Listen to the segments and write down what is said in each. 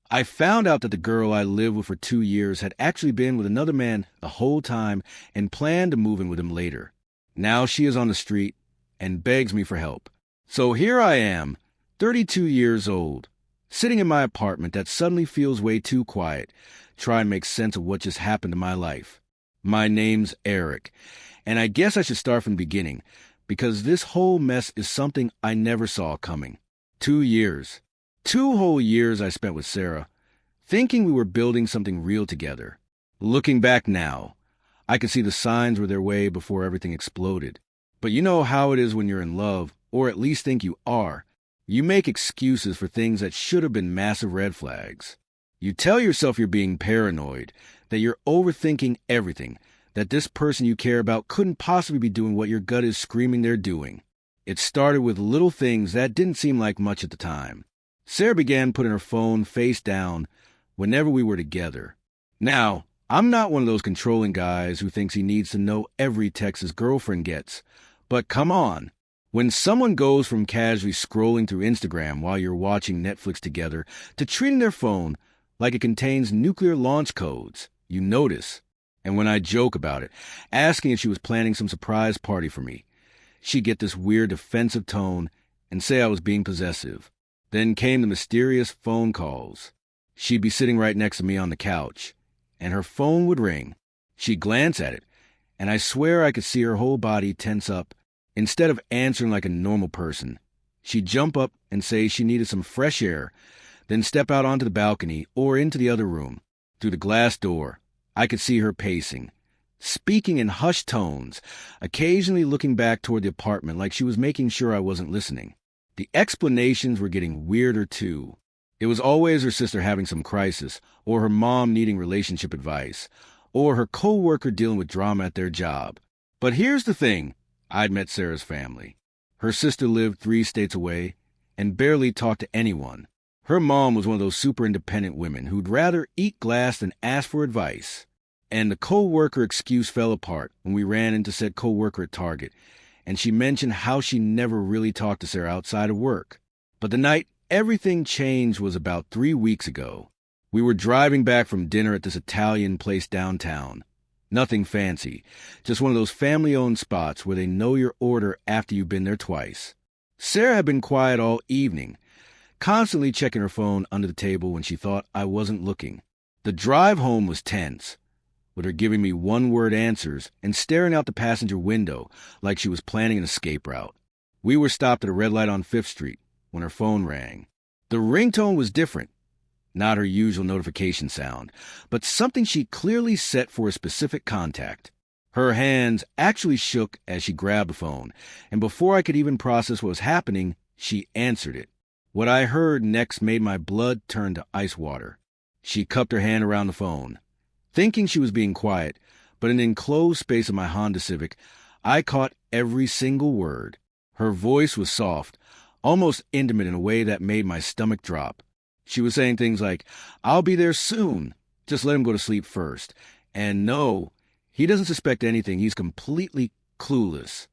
I found out that the girl I lived with for 2 years had actually been with another man the whole time and planned to move in with him later. Now she is on the street and begs me for help. So here I am, 32 years old, sitting in my apartment that suddenly feels way too quiet, trying to make sense of what just happened to my life. My name's Eric, and I guess I should start from the beginning, because this whole mess is something I never saw coming. 2 years. 2 whole years I spent with Sarah, thinking we were building something real together. Looking back now, I could see the signs were their way before everything exploded. But you know how it is when you're in love, or at least think you are. You make excuses for things that should have been massive red flags. You tell yourself you're being paranoid, that you're overthinking everything, that this person you care about couldn't possibly be doing what your gut is screaming they're doing. It started with little things that didn't seem like much at the time. Sarah began putting her phone face down whenever we were together. Now, I'm not one of those controlling guys who thinks he needs to know every text his girlfriend gets. But come on. When someone goes from casually scrolling through Instagram while you're watching Netflix together to treating their phone like it contains nuclear launch codes, you notice. And when I joke about it, asking if she was planning some surprise party for me, she'd get this weird defensive tone and say I was being possessive. Then came the mysterious phone calls. She'd be sitting right next to me on the couch, and her phone would ring. She'd glance at it, and I swear I could see her whole body tense up. Instead of answering like a normal person, she'd jump up and say she needed some fresh air, then step out onto the balcony or into the other room. Through the glass door, I could see her pacing, speaking in hushed tones, occasionally looking back toward the apartment like she was making sure I wasn't listening. The explanations were getting weirder, too. It was always her sister having some crisis, or her mom needing relationship advice, or her co-worker dealing with drama at their job. But here's the thing. I'd met Sarah's family. Her sister lived 3 states away and barely talked to anyone. Her mom was one of those super independent women who'd rather eat glass than ask for advice. And the co-worker excuse fell apart when we ran into said co-worker at Target, and she mentioned how she never really talked to Sarah outside of work. But the night everything changed was about 3 weeks ago. We were driving back from dinner at this Italian place downtown. Nothing fancy, just one of those family-owned spots where they know your order after you've been there twice. Sarah had been quiet all evening, constantly checking her phone under the table when she thought I wasn't looking. The drive home was tense, with her giving me one-word answers and staring out the passenger window like she was planning an escape route. We were stopped at a red light on 5th Street when her phone rang. The ringtone was different, not her usual notification sound, but something she clearly set for a specific contact. Her hands actually shook as she grabbed the phone, and before I could even process what was happening, she answered it. What I heard next made my blood turn to ice water. She cupped her hand around the phone. Thinking she was being quiet, but in the enclosed space of my Honda Civic, I caught every single word. Her voice was soft, almost intimate in a way that made my stomach drop. She was saying things like, "I'll be there soon. Just let him go to sleep first. And no, he doesn't suspect anything. He's completely clueless."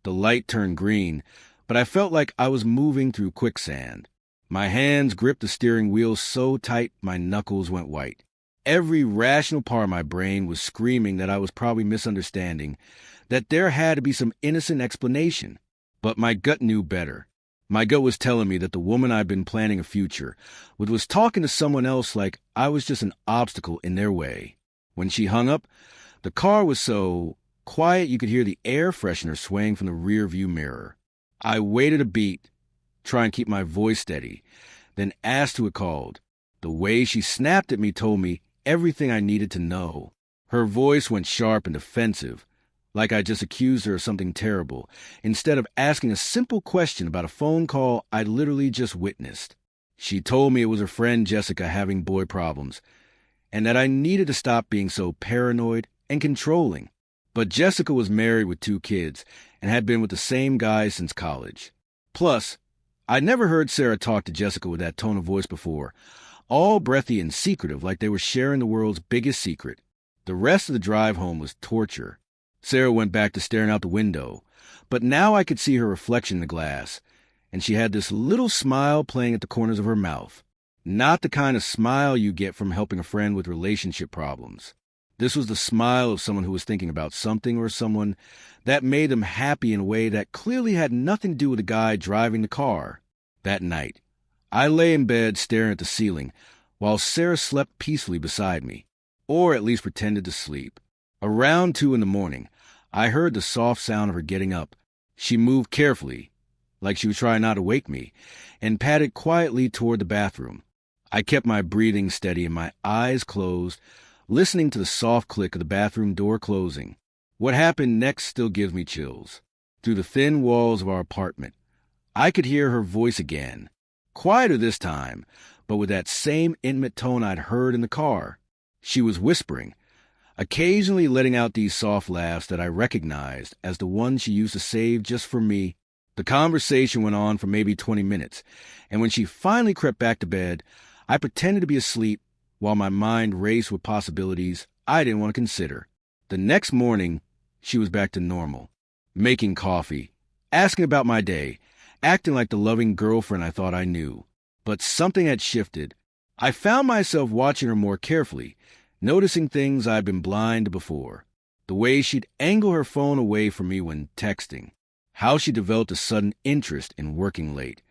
The light turned green, but I felt like I was moving through quicksand. My hands gripped the steering wheel so tight my knuckles went white. Every rational part of my brain was screaming that I was probably misunderstanding, that there had to be some innocent explanation. But my gut knew better. My gut was telling me that the woman I'd been planning a future with was talking to someone else like I was just an obstacle in their way. When she hung up, the car was so quiet you could hear the air freshener swaying from the rear view mirror. I waited a beat, trying to keep my voice steady, then asked who had called. The way she snapped at me told me everything I needed to know. Her voice went sharp and defensive, like I just accused her of something terrible, instead of asking a simple question about a phone call I'd literally just witnessed. She told me it was her friend Jessica having boy problems, and that I needed to stop being so paranoid and controlling. But Jessica was married with 2 kids and had been with the same guy since college. Plus, I'd never heard Sarah talk to Jessica with that tone of voice before, all breathy and secretive like they were sharing the world's biggest secret. The rest of the drive home was torture. Sarah went back to staring out the window, but now I could see her reflection in the glass, and she had this little smile playing at the corners of her mouth. Not the kind of smile you get from helping a friend with relationship problems. This was the smile of someone who was thinking about something or someone that made them happy in a way that clearly had nothing to do with the guy driving the car. That night, I lay in bed staring at the ceiling while Sarah slept peacefully beside me, or at least pretended to sleep. Around 2 in the morning, I heard the soft sound of her getting up. She moved carefully, like she was trying not to wake me, and padded quietly toward the bathroom. I kept my breathing steady and my eyes closed, listening to the soft click of the bathroom door closing. What happened next still gives me chills. Through the thin walls of our apartment, I could hear her voice again, quieter this time, but with that same intimate tone I'd heard in the car. She was whispering, occasionally letting out these soft laughs that I recognized as the ones she used to save just for me. The conversation went on for maybe 20 minutes, and when she finally crept back to bed, I pretended to be asleep while my mind raced with possibilities I didn't want to consider. The next morning, she was back to normal, making coffee, asking about my day, acting like the loving girlfriend I thought I knew. But something had shifted. I found myself watching her more carefully, noticing things I'd been blind to before. The way she'd angle her phone away from me when texting, how she developed a sudden interest in working late,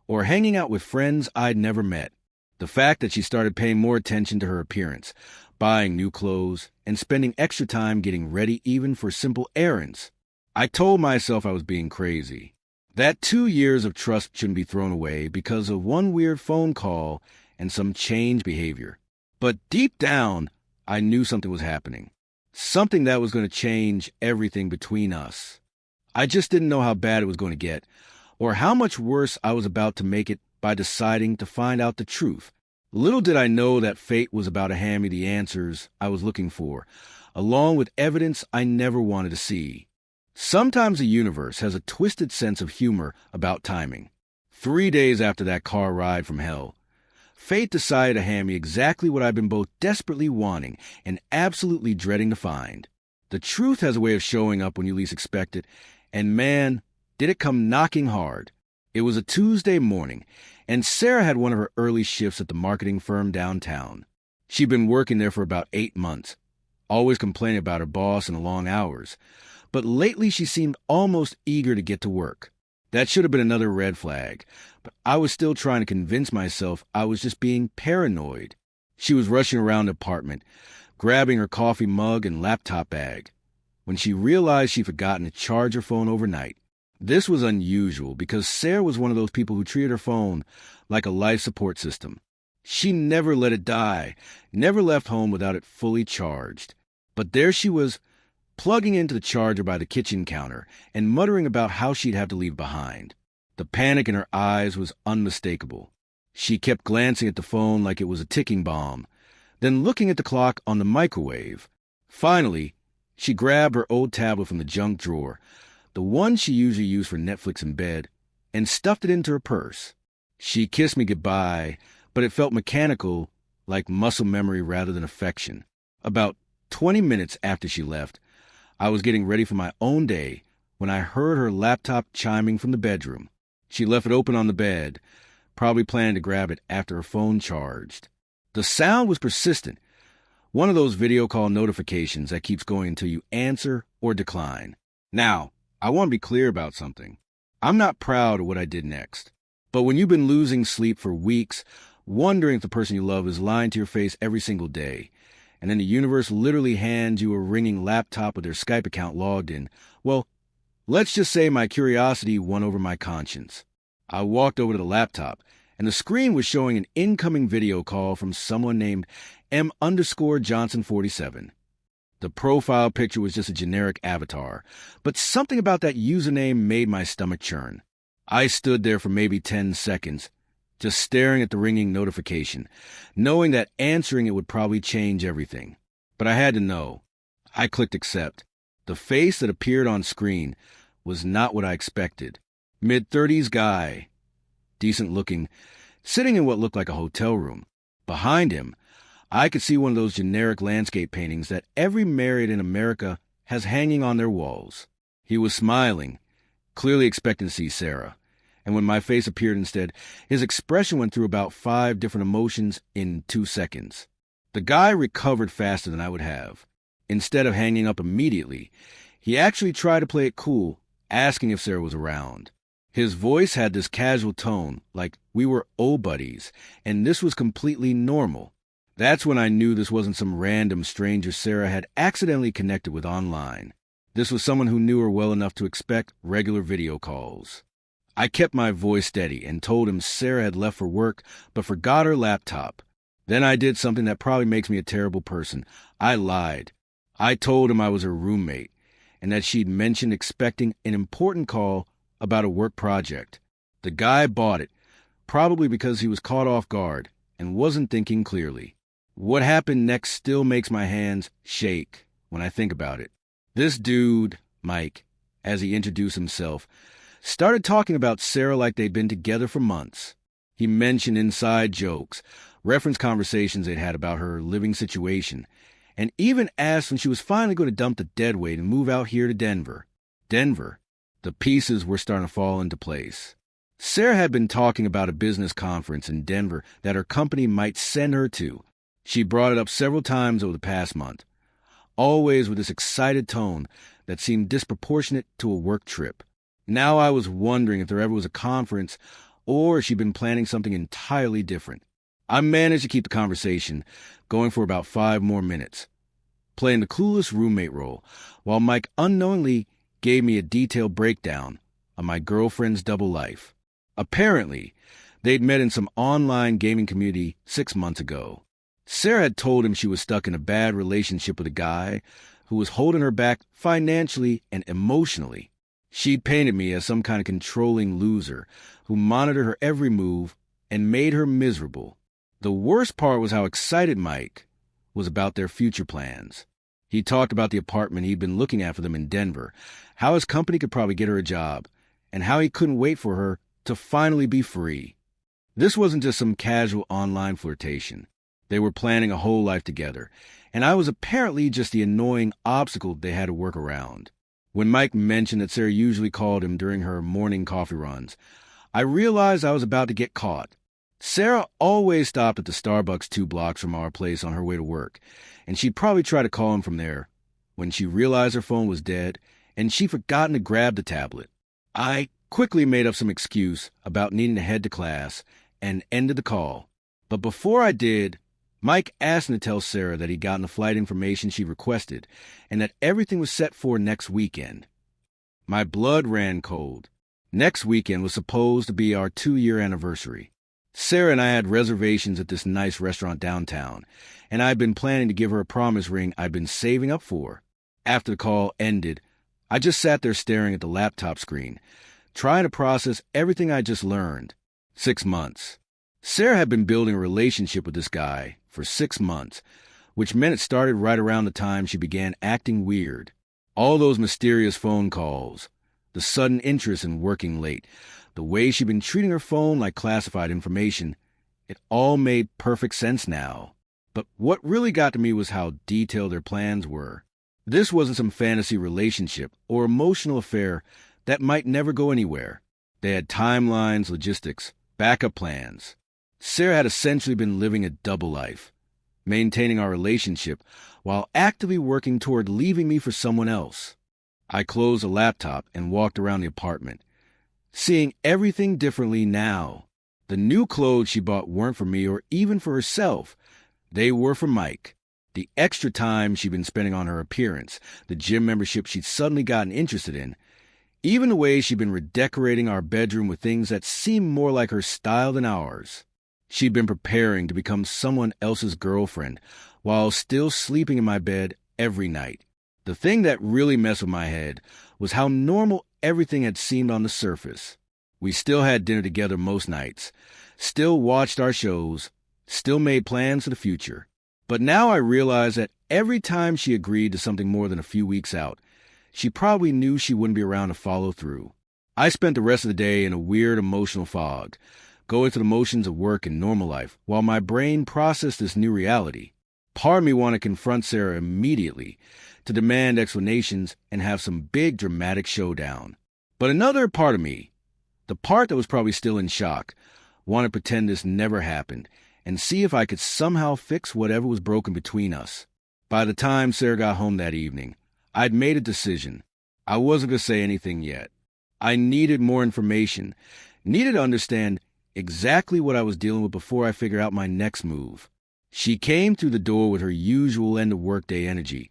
or hanging out with friends I'd never met. The fact that she started paying more attention to her appearance, buying new clothes, and spending extra time getting ready even for simple errands. I told myself I was being crazy. That 2 years of trust shouldn't be thrown away because of one weird phone call and some changed behavior. But deep down, I knew something was happening. Something that was going to change everything between us. I just didn't know how bad it was going to get, or how much worse I was about to make it by deciding to find out the truth. Little did I know that fate was about to hand me the answers I was looking for, along with evidence I never wanted to see. Sometimes the universe has a twisted sense of humor about timing. 3 days after that car ride from hell, fate decided to hand me exactly what I've been both desperately wanting and absolutely dreading to find. The truth has a way of showing up when you least expect it, and man, did it come knocking hard. It was a Tuesday morning, and Sarah had one of her early shifts at the marketing firm downtown. She'd been working there for about 8 months, always complaining about her boss and the long hours. But lately she seemed almost eager to get to work. That should have been another red flag, but I was still trying to convince myself I was just being paranoid. She was rushing around the apartment, grabbing her coffee mug and laptop bag, when she realized she'd forgotten to charge her phone overnight. This was unusual because Sarah was one of those people who treated her phone like a life support system. She never let it die, never left home without it fully charged. But there she was, plugging into the charger by the kitchen counter and muttering about how she'd have to leave behind. The panic in her eyes was unmistakable. She kept glancing at the phone like it was a ticking bomb, then looking at the clock on the microwave. Finally, she grabbed her old tablet from the junk drawer, the one she usually used for Netflix in bed, and stuffed it into her purse. She kissed me goodbye, but it felt mechanical, like muscle memory rather than affection. About 20 minutes after she left, I was getting ready for my own day when I heard her laptop chiming from the bedroom. She left it open on the bed, probably planning to grab it after her phone charged. The sound was persistent, one of those video call notifications that keeps going until you answer or decline. Now, I want to be clear about something. I'm not proud of what I did next. But when you've been losing sleep for weeks, wondering if the person you love is lying to your face every single day, and then the universe literally hands you a ringing laptop with their Skype account logged in, well, let's just say my curiosity won over my conscience. I walked over to the laptop, and the screen was showing an incoming video call from someone named M_Johnson47. The profile picture was just a generic avatar, but something about that username made my stomach churn. I stood there for maybe 10 seconds, just staring at the ringing notification, knowing that answering it would probably change everything. But I had to know. I clicked accept. The face that appeared on screen was not what I expected. Mid-30s guy, decent looking, sitting in what looked like a hotel room. Behind him, I could see one of those generic landscape paintings that every Marriott in America has hanging on their walls. He was smiling, clearly expecting to see Sarah, And when my face appeared instead, his expression went through about 5 different emotions in 2 seconds. The guy recovered faster than I would have. Instead of hanging up immediately, he actually tried to play it cool, asking if Sarah was around. His voice had this casual tone, like we were old buddies, and this was completely normal. That's when I knew this wasn't some random stranger Sarah had accidentally connected with online. This was someone who knew her well enough to expect regular video calls. I kept my voice steady and told him Sarah had left for work but forgot her laptop. Then I did something that probably makes me a terrible person. I lied. I told him I was her roommate and that she'd mentioned expecting an important call about a work project. The guy bought it, probably because he was caught off guard and wasn't thinking clearly. What happened next still makes my hands shake when I think about it. This dude, Mike, as he introduced himself, started talking about Sarah like they'd been together for months. He mentioned inside jokes, referenced conversations they'd had about her living situation, and even asked when she was finally going to dump the deadweight and move out here to Denver. Denver. The pieces were starting to fall into place. Sarah had been talking about a business conference in Denver that her company might send her to. She brought it up several times over the past month, always with this excited tone that seemed disproportionate to a work trip. Now I was wondering if there ever was a conference or if she'd been planning something entirely different. I managed to keep the conversation going for about 5 more minutes, playing the clueless roommate role, while Mike unknowingly gave me a detailed breakdown of my girlfriend's double life. Apparently, they'd met in some online gaming community 6 months ago. Sarah had told him she was stuck in a bad relationship with a guy who was holding her back financially and emotionally. She'd painted me as some kind of controlling loser who monitored her every move and made her miserable. The worst part was how excited Mike was about their future plans. He talked about the apartment he'd been looking at for them in Denver, how his company could probably get her a job, and how he couldn't wait for her to finally be free. This wasn't just some casual online flirtation. They were planning a whole life together, and I was apparently just the annoying obstacle they had to work around. When Mike mentioned that Sarah usually called him during her morning coffee runs, I realized I was about to get caught. Sarah always stopped at the Starbucks 2 blocks from our place on her way to work, and she'd probably try to call him from there when she realized her phone was dead and she'd forgotten to grab the tablet. I quickly made up some excuse about needing to head to class and ended the call. But before I did, Mike asked me to tell Sarah that he'd gotten the flight information she requested and that everything was set for next weekend. My blood ran cold. Next weekend was supposed to be our 2-year anniversary. Sarah and I had reservations at this nice restaurant downtown, and I'd been planning to give her a promise ring I'd been saving up for. After the call ended, I just sat there staring at the laptop screen, trying to process everything I just learned. 6 months. Sarah had been building a relationship with this guy for 6 months, which meant it started right around the time she began acting weird. All those mysterious phone calls, the sudden interest in working late, the way she'd been treating her phone like classified information, it all made perfect sense now. But what really got to me was how detailed their plans were. This wasn't some fantasy relationship or emotional affair that might never go anywhere. They had timelines, logistics, backup plans. Sarah had essentially been living a double life, maintaining our relationship while actively working toward leaving me for someone else. I closed the laptop and walked around the apartment, seeing everything differently now. The new clothes she bought weren't for me or even for herself. They were for Mike. The extra time she'd been spending on her appearance, the gym membership she'd suddenly gotten interested in, even the way she'd been redecorating our bedroom with things that seemed more like her style than ours. She'd been preparing to become someone else's girlfriend while still sleeping in my bed every night. The thing that really messed with my head was how normal everything had seemed on the surface. We still had dinner together most nights, still watched our shows, still made plans for the future. But now I realized that every time she agreed to something more than a few weeks out, she probably knew she wouldn't be around to follow through. I spent the rest of the day in a weird emotional fog, going through the motions of work and normal life, while my brain processed this new reality. Part of me wanted to confront Sarah immediately, to demand explanations and have some big dramatic showdown. But another part of me, The part that was probably still in shock wanted to pretend this never happened and see if I could somehow fix whatever was broken between us. By the time Sarah got home that evening, I'd made a decision. I wasn't going to say anything yet. I needed more information, needed to understand exactly what I was dealing with before I figured out my next move. She came through the door with her usual end-of-workday energy,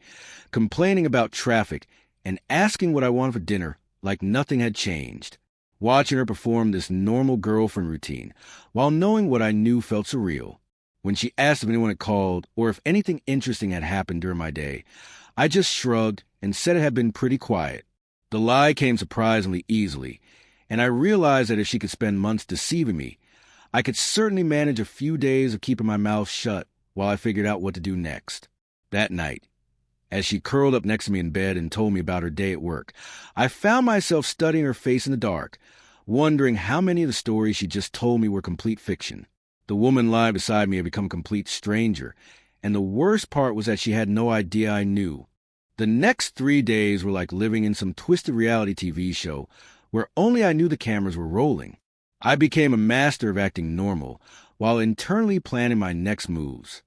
complaining about traffic and asking what I wanted for dinner like nothing had changed. Watching her perform this normal girlfriend routine, while knowing what I knew felt surreal. When she asked if anyone had called or if anything interesting had happened during my day, I just shrugged and said it had been pretty quiet. The lie came surprisingly easily, and I realized that if she could spend months deceiving me, I could certainly manage a few days of keeping my mouth shut while I figured out what to do next. That night, as she curled up next to me in bed and told me about her day at work, I found myself studying her face in the dark, wondering how many of the stories she just told me were complete fiction. The woman lying beside me had become a complete stranger, and the worst part was that she had no idea I knew. The next 3 days were like living in some twisted reality TV show where only I knew the cameras were rolling. I became a master of acting normal while internally planning my next moves.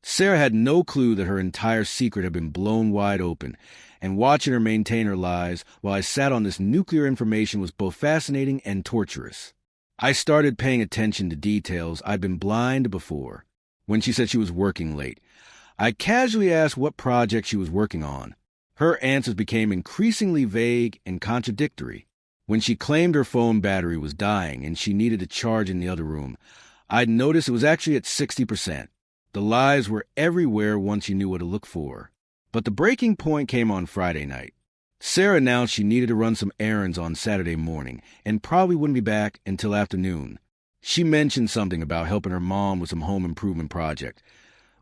Sarah had no clue that her entire secret had been blown wide open, and watching her maintain her lies while I sat on this nuclear information was both fascinating and torturous. I started paying attention to details I'd been blind to before. When she said she was working late, I casually asked what project she was working on. Her answers became increasingly vague and contradictory. When she claimed her phone battery was dying and she needed to charge in the other room, I'd noticed it was actually at 60%. The lies were everywhere once you knew what to look for. But the breaking point came on Friday night. Sarah announced she needed to run some errands on Saturday morning and probably wouldn't be back until afternoon. She mentioned something about helping her mom with some home improvement project.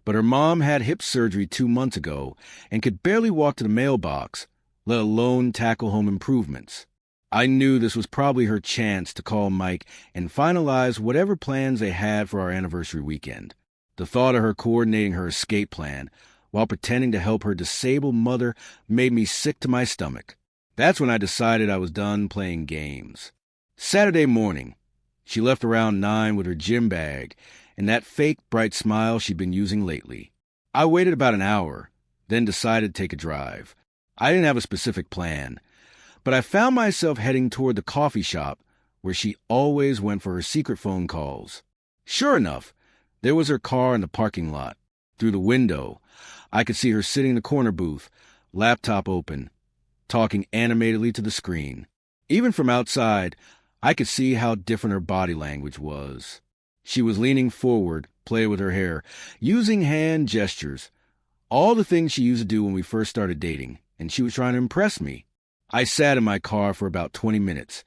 But her mom had hip surgery 2 months ago and could barely walk to the mailbox, let alone tackle home improvements. I knew this was probably her chance to call Mike and finalize whatever plans they had for our anniversary weekend. The thought of her coordinating her escape plan while pretending to help her disabled mother made me sick to my stomach. That's when I decided I was done playing games. Saturday morning, she left around 9 with her gym bag and that fake bright smile she'd been using lately. I waited about an hour, then decided to take a drive. I didn't have a specific plan, but I found myself heading toward the coffee shop where she always went for her secret phone calls. Sure enough, there was her car in the parking lot. Through the window, I could see her sitting in the corner booth, laptop open, talking animatedly to the screen. Even from outside, I could see how different her body language was. She was leaning forward, playing with her hair, using hand gestures, all the things she used to do when we first started dating, and she was trying to impress me. I sat in my car for about 20 minutes,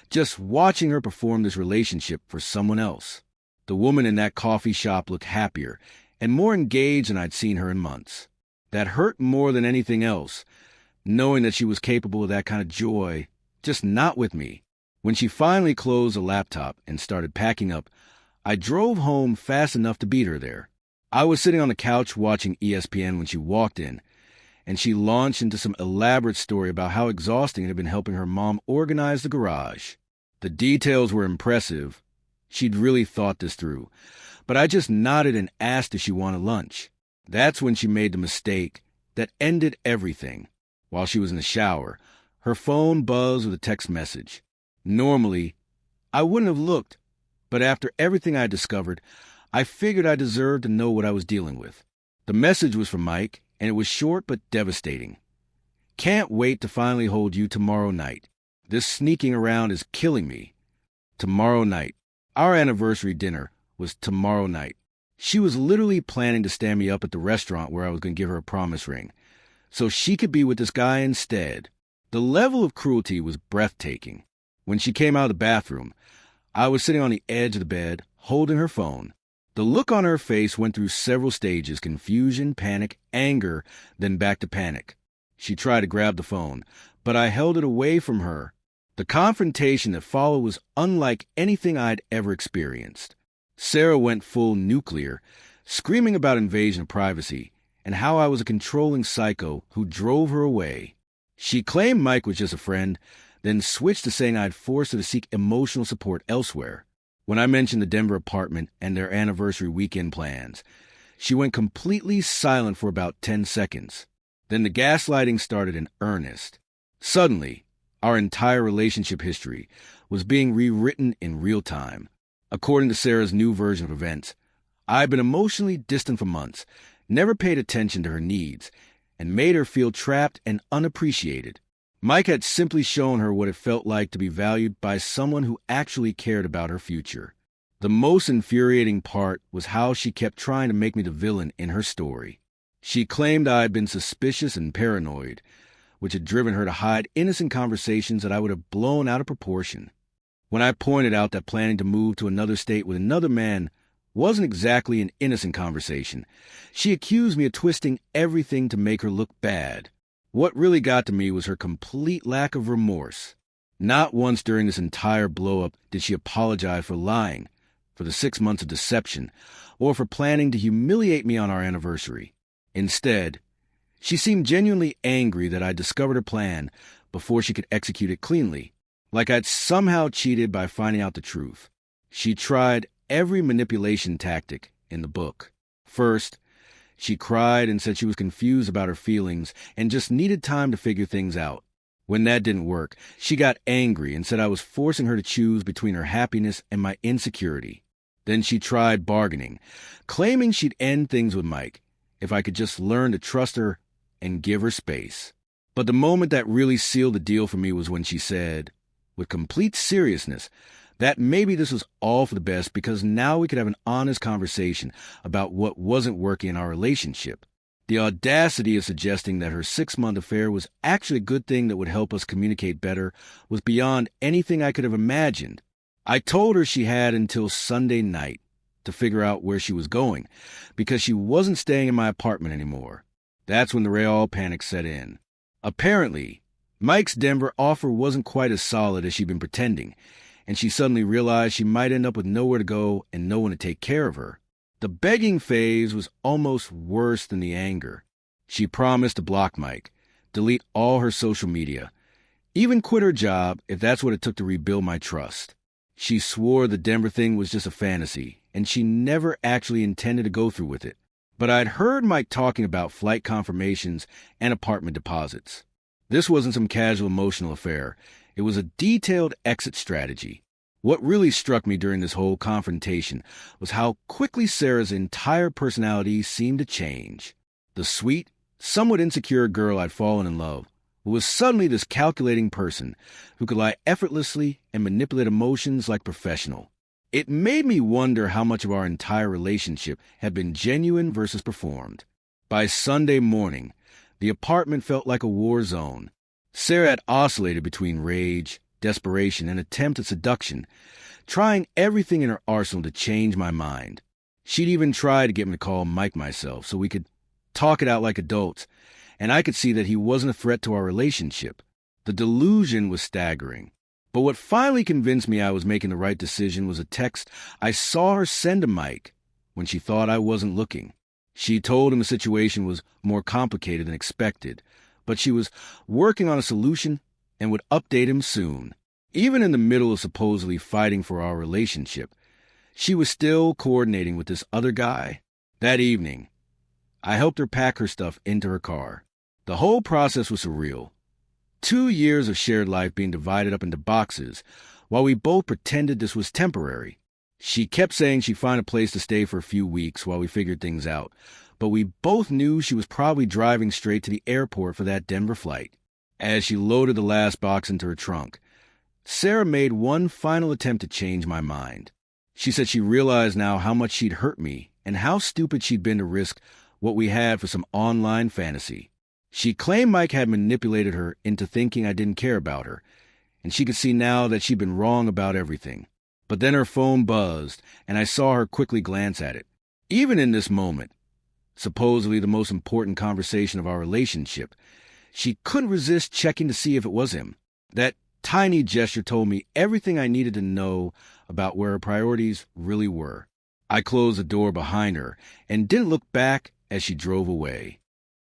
just watching her perform this relationship for someone else. The woman in that coffee shop looked happier and more engaged than I'd seen her in months. That hurt more than anything else, knowing that she was capable of that kind of joy, just not with me. When she finally closed the laptop and started packing up, I drove home fast enough to beat her there. I was sitting on the couch watching ESPN when she walked in, and she launched into some elaborate story about how exhausting it had been helping her mom organize the garage. The details were impressive. She'd really thought this through, but I just nodded and asked if she wanted lunch. That's when she made the mistake that ended everything. While she was in the shower, her phone buzzed with a text message. Normally, I wouldn't have looked, but after everything I discovered, I figured I deserved to know what I was dealing with. The message was from Mike, and it was short but devastating. Can't wait to finally hold you tomorrow night. This sneaking around is killing me. Tomorrow night. Our anniversary dinner was tomorrow night. She was literally planning to stand me up at the restaurant where I was going to give her a promise ring, so she could be with this guy instead. The level of cruelty was breathtaking. When she came out of the bathroom, I was sitting on the edge of the bed, holding her phone. The look on her face went through several stages: confusion, panic, anger, then back to panic. She tried to grab the phone, but I held it away from her. The confrontation that followed was unlike anything I'd ever experienced. Sarah went full nuclear, screaming about invasion of privacy and how I was a controlling psycho who drove her away. She claimed Mike was just a friend, then switched to saying I'd forced her to seek emotional support elsewhere. When I mentioned the Denver apartment and their anniversary weekend plans, she went completely silent for about 10 seconds. Then the gaslighting started in earnest. Suddenly, our entire relationship history was being rewritten in real time. According to Sarah's new version of events, I'd been emotionally distant for months, never paid attention to her needs, and made her feel trapped and unappreciated. Mike had simply shown her what it felt like to be valued by someone who actually cared about her future. The most infuriating part was how she kept trying to make me the villain in her story. She claimed I had been suspicious and paranoid, which had driven her to hide innocent conversations that I would have blown out of proportion. When I pointed out that planning to move to another state with another man wasn't exactly an innocent conversation, she accused me of twisting everything to make her look bad. What really got to me was her complete lack of remorse. Not once during this entire blow-up did she apologize for lying, for the 6 months of deception, or for planning to humiliate me on our anniversary. Instead, she seemed genuinely angry that I discovered her plan before she could execute it cleanly, like I'd somehow cheated by finding out the truth. She tried every manipulation tactic in the book. First, she cried and said she was confused about her feelings and just needed time to figure things out. When that didn't work, she got angry and said I was forcing her to choose between her happiness and my insecurity. Then she tried bargaining, claiming she'd end things with Mike if I could just learn to trust her and give her space. But the moment that really sealed the deal for me was when she said, with complete seriousness, that maybe this was all for the best because now we could have an honest conversation about what wasn't working in our relationship. The audacity of suggesting that her 6-month affair was actually a good thing that would help us communicate better was beyond anything I could have imagined. I told her she had until Sunday night to figure out where she was going because she wasn't staying in my apartment anymore. That's when the real panic set in. Apparently, Mike's Denver offer wasn't quite as solid as she'd been pretending, and she suddenly realized she might end up with nowhere to go and no one to take care of her. The begging phase was almost worse than the anger. She promised to block Mike, delete all her social media, even quit her job if that's what it took to rebuild my trust. She swore the Denver thing was just a fantasy, and she never actually intended to go through with it. But I'd heard Mike talking about flight confirmations and apartment deposits. This wasn't some casual emotional affair. It was a detailed exit strategy. What really struck me during this whole confrontation was how quickly Sarah's entire personality seemed to change. The sweet, somewhat insecure girl I'd fallen in love with was suddenly this calculating person who could lie effortlessly and manipulate emotions like a professional. It made me wonder how much of our entire relationship had been genuine versus performed. By Sunday morning, the apartment felt like a war zone. Sarah had oscillated between rage, desperation, and attempt at seduction, trying everything in her arsenal to change my mind. She'd even tried to get me to call Mike myself so we could talk it out like adults, and I could see that he wasn't a threat to our relationship. The delusion was staggering. But what finally convinced me I was making the right decision was a text I saw her send to Mike when she thought I wasn't looking. She told him the situation was more complicated than expected, but she was working on a solution and would update him soon. Even in the middle of supposedly fighting for our relationship, she was still coordinating with this other guy. That evening, I helped her pack her stuff into her car. The whole process was surreal. 2 years of shared life being divided up into boxes, while we both pretended this was temporary. She kept saying she'd find a place to stay for a few weeks while we figured things out, but we both knew she was probably driving straight to the airport for that Denver flight. As she loaded the last box into her trunk, Sarah made one final attempt to change my mind. She said she realized now how much she'd hurt me and how stupid she'd been to risk what we had for some online fantasy. She claimed Mike had manipulated her into thinking I didn't care about her, and she could see now that she'd been wrong about everything. But then her phone buzzed, and I saw her quickly glance at it. Even in this moment, supposedly the most important conversation of our relationship, she couldn't resist checking to see if it was him. That tiny gesture told me everything I needed to know about where her priorities really were. I closed the door behind her and didn't look back as she drove away.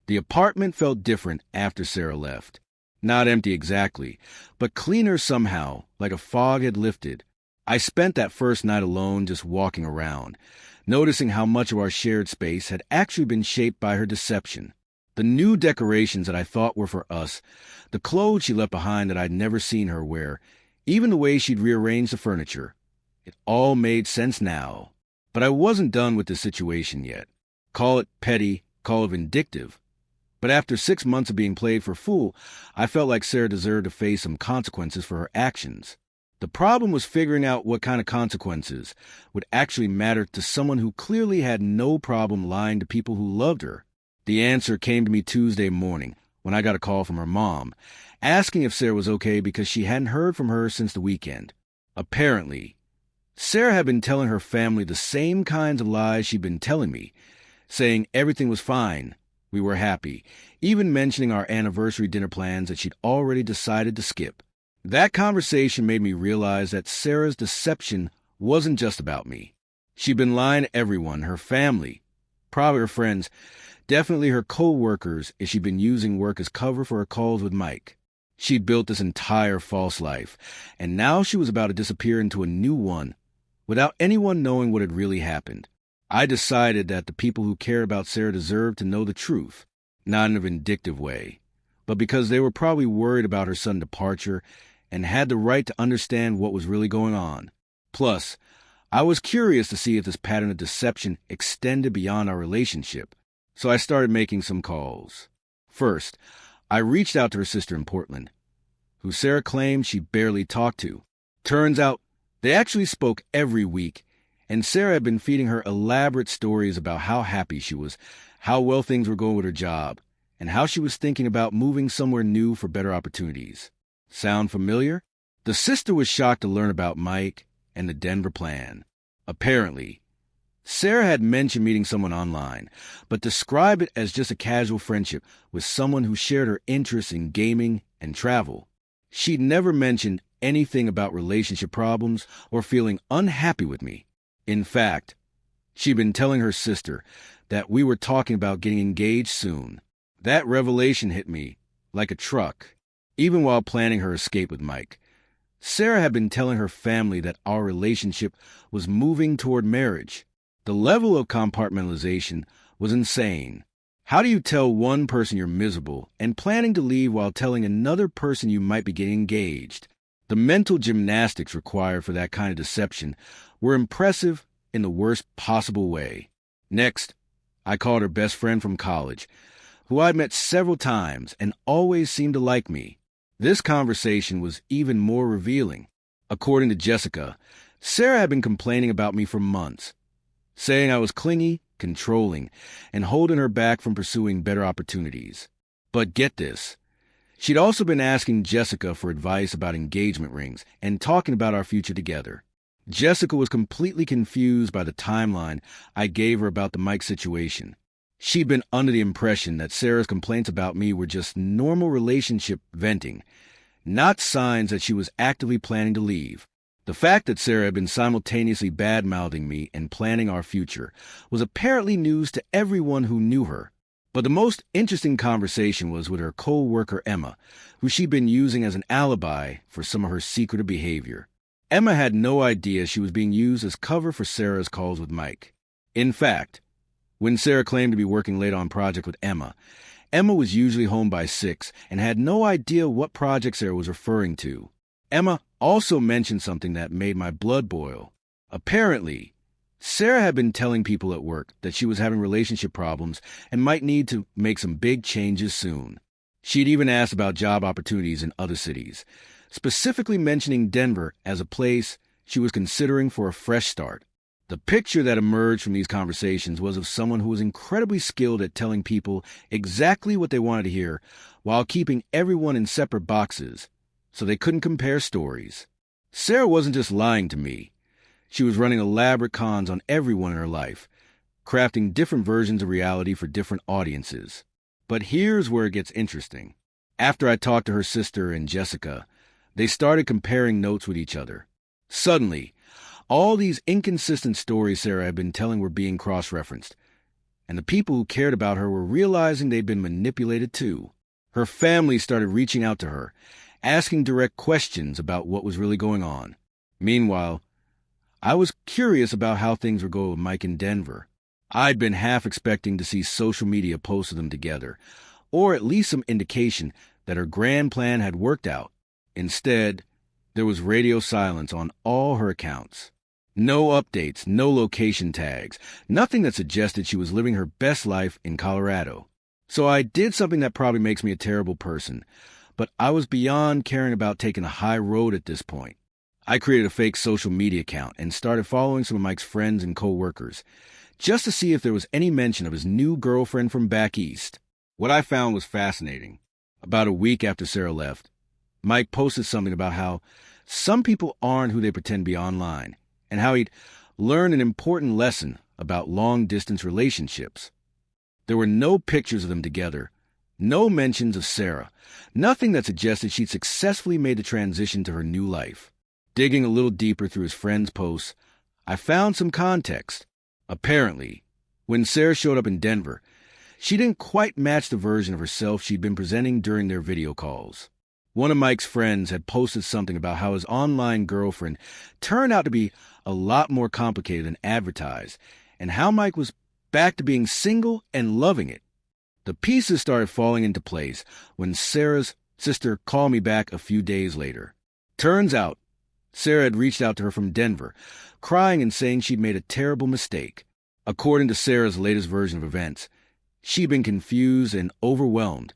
The apartment felt different after Sarah left. Not empty exactly, but cleaner somehow, like a fog had lifted. I spent that first night alone just walking around, noticing how much of our shared space had actually been shaped by her deception. The new decorations that I thought were for us, the clothes she left behind that I'd never seen her wear, even the way she'd rearranged the furniture. It all made sense now. But I wasn't done with the situation yet. Call it petty, call it vindictive. But after 6 months of being played for a fool, I felt like Sarah deserved to face some consequences for her actions. The problem was figuring out what kind of consequences would actually matter to someone who clearly had no problem lying to people who loved her. The answer came to me Tuesday morning when I got a call from her mom, asking if Sarah was okay because she hadn't heard from her since the weekend. Apparently, Sarah had been telling her family the same kinds of lies she'd been telling me, saying everything was fine, we were happy, even mentioning our anniversary dinner plans that she'd already decided to skip. That conversation made me realize that Sarah's deception wasn't just about me. She'd been lying to everyone, her family, probably her friends, definitely her co-workers, if she'd been using work as cover for her calls with Mike. She'd built this entire false life, and now she was about to disappear into a new one, without anyone knowing what had really happened. I decided that the people who cared about Sarah deserved to know the truth, not in a vindictive way, but because they were probably worried about her sudden departure and had the right to understand what was really going on. Plus, I was curious to see if this pattern of deception extended beyond our relationship, so I started making some calls. First, I reached out to her sister in Portland, who Sarah claimed she barely talked to. Turns out, they actually spoke every week, and Sarah had been feeding her elaborate stories about how happy she was, how well things were going with her job, and how she was thinking about moving somewhere new for better opportunities. Sound familiar? The sister was shocked to learn about Mike and the Denver plan. Apparently, Sarah had mentioned meeting someone online, but described it as just a casual friendship with someone who shared her interests in gaming and travel. She'd never mentioned anything about relationship problems or feeling unhappy with me. In fact, she'd been telling her sister that we were talking about getting engaged soon. That revelation hit me like a truck. Even while planning her escape with Mike, Sarah had been telling her family that our relationship was moving toward marriage. The level of compartmentalization was insane. How do you tell one person you're miserable and planning to leave while telling another person you might be getting engaged? The mental gymnastics required for that kind of deception were impressive in the worst possible way. Next, I called her best friend from college, who I'd met several times and always seemed to like me. This conversation was even more revealing. According to Jessica, Sarah had been complaining about me for months, saying I was clingy, controlling, and holding her back from pursuing better opportunities. But get this. She'd also been asking Jessica for advice about engagement rings and talking about our future together. Jessica was completely confused by the timeline I gave her about the Mike situation. She'd been under the impression that Sarah's complaints about me were just normal relationship venting, not signs that she was actively planning to leave. The fact that Sarah had been simultaneously bad-mouthing me and planning our future was apparently news to everyone who knew her. But the most interesting conversation was with her co-worker Emma, who she'd been using as an alibi for some of her secretive behavior. Emma had no idea she was being used as cover for Sarah's calls with Mike. In fact, when Sarah claimed to be working late on project with Emma, Emma was usually home by 6 and had no idea what project Sarah was referring to. Emma also mentioned something that made my blood boil. Apparently, Sarah had been telling people at work that she was having relationship problems and might need to make some big changes soon. She'd even asked about job opportunities in other cities, specifically mentioning Denver as a place she was considering for a fresh start. The picture that emerged from these conversations was of someone who was incredibly skilled at telling people exactly what they wanted to hear while keeping everyone in separate boxes, so they couldn't compare stories. Sarah wasn't just lying to me. She was running elaborate cons on everyone in her life, crafting different versions of reality for different audiences. But here's where it gets interesting. After I talked to her sister and Jessica, they started comparing notes with each other. Suddenly, all these inconsistent stories Sarah had been telling were being cross-referenced, and the people who cared about her were realizing they'd been manipulated too. Her family started reaching out to her, asking direct questions about what was really going on. Meanwhile, I was curious about how things were going with Mike in Denver. I'd been half expecting to see social media posts of them together, or at least some indication that her grand plan had worked out. Instead, there was radio silence on all her accounts. No updates, no location tags, nothing that suggested she was living her best life in Colorado. So I did something that probably makes me a terrible person, but I was beyond caring about taking a high road at this point. I created a fake social media account and started following some of Mike's friends and co-workers, just to see if there was any mention of his new girlfriend from back east. What I found was fascinating. About a week after Sarah left, Mike posted something about how some people aren't who they pretend to be online, and how he'd learned an important lesson about long-distance relationships. There were no pictures of them together, no mentions of Sarah, nothing that suggested she'd successfully made the transition to her new life. Digging a little deeper through his friends' posts, I found some context. Apparently, when Sarah showed up in Denver, she didn't quite match the version of herself she'd been presenting during their video calls. One of Mike's friends had posted something about how his online girlfriend turned out to be a lot more complicated than advertised, and how Mike was back to being single and loving it. The pieces started falling into place when Sarah's sister called me back a few days later. Turns out, Sarah had reached out to her from Denver, crying and saying she'd made a terrible mistake. According to Sarah's latest version of events, she'd been confused and overwhelmed,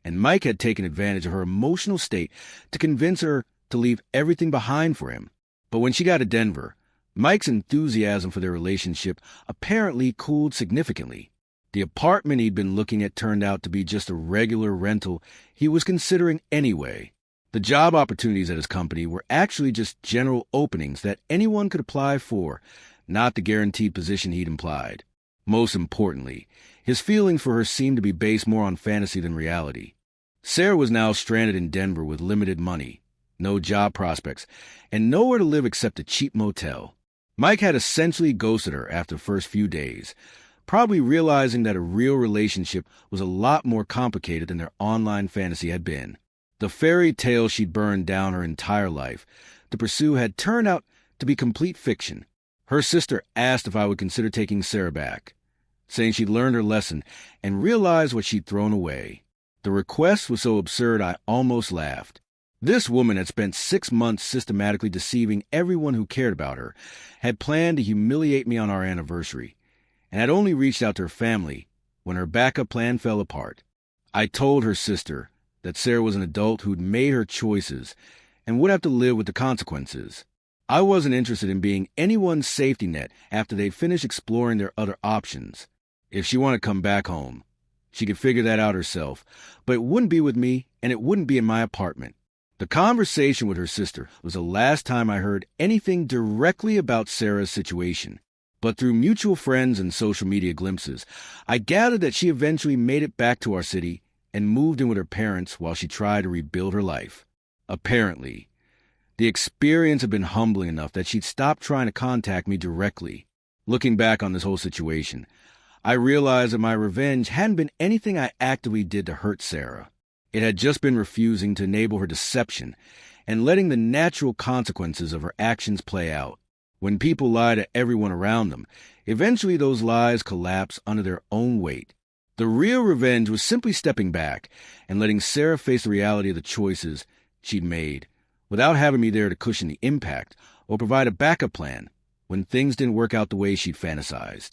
and Mike had taken advantage of her emotional state to convince her to leave everything behind for him. But when she got to Denver, Mike's enthusiasm for their relationship apparently cooled significantly. The apartment he'd been looking at turned out to be just a regular rental he was considering anyway. The job opportunities at his company were actually just general openings that anyone could apply for, not the guaranteed position he'd implied. Most importantly, his feelings for her seemed to be based more on fantasy than reality. Sarah was now stranded in Denver with limited money, no job prospects, and nowhere to live except a cheap motel. Mike had essentially ghosted her after the first few days, probably realizing that a real relationship was a lot more complicated than their online fantasy had been. The fairy tale she'd burned down her entire life to pursue had turned out to be complete fiction. Her sister asked if I would consider taking Sarah back, saying she'd learned her lesson and realized what she'd thrown away. The request was so absurd I almost laughed. This woman had spent 6 months systematically deceiving everyone who cared about her, had planned to humiliate me on our anniversary, and had only reached out to her family when her backup plan fell apart. I told her sister that Sarah was an adult who'd made her choices and would have to live with the consequences. I wasn't interested in being anyone's safety net after they'd finished exploring their other options. If she wanted to come back home, she could figure that out herself, but it wouldn't be with me and it wouldn't be in my apartment. The conversation with her sister was the last time I heard anything directly about Sarah's situation, but through mutual friends and social media glimpses, I gathered that she eventually made it back to our city and moved in with her parents while she tried to rebuild her life. Apparently, the experience had been humbling enough that she'd stopped trying to contact me directly. Looking back on this whole situation, I realized that my revenge hadn't been anything I actively did to hurt Sarah. It had just been refusing to enable her deception and letting the natural consequences of her actions play out. When people lie to everyone around them, eventually those lies collapse under their own weight. The real revenge was simply stepping back and letting Sarah face the reality of the choices she'd made, without having me there to cushion the impact or provide a backup plan when things didn't work out the way she'd fantasized.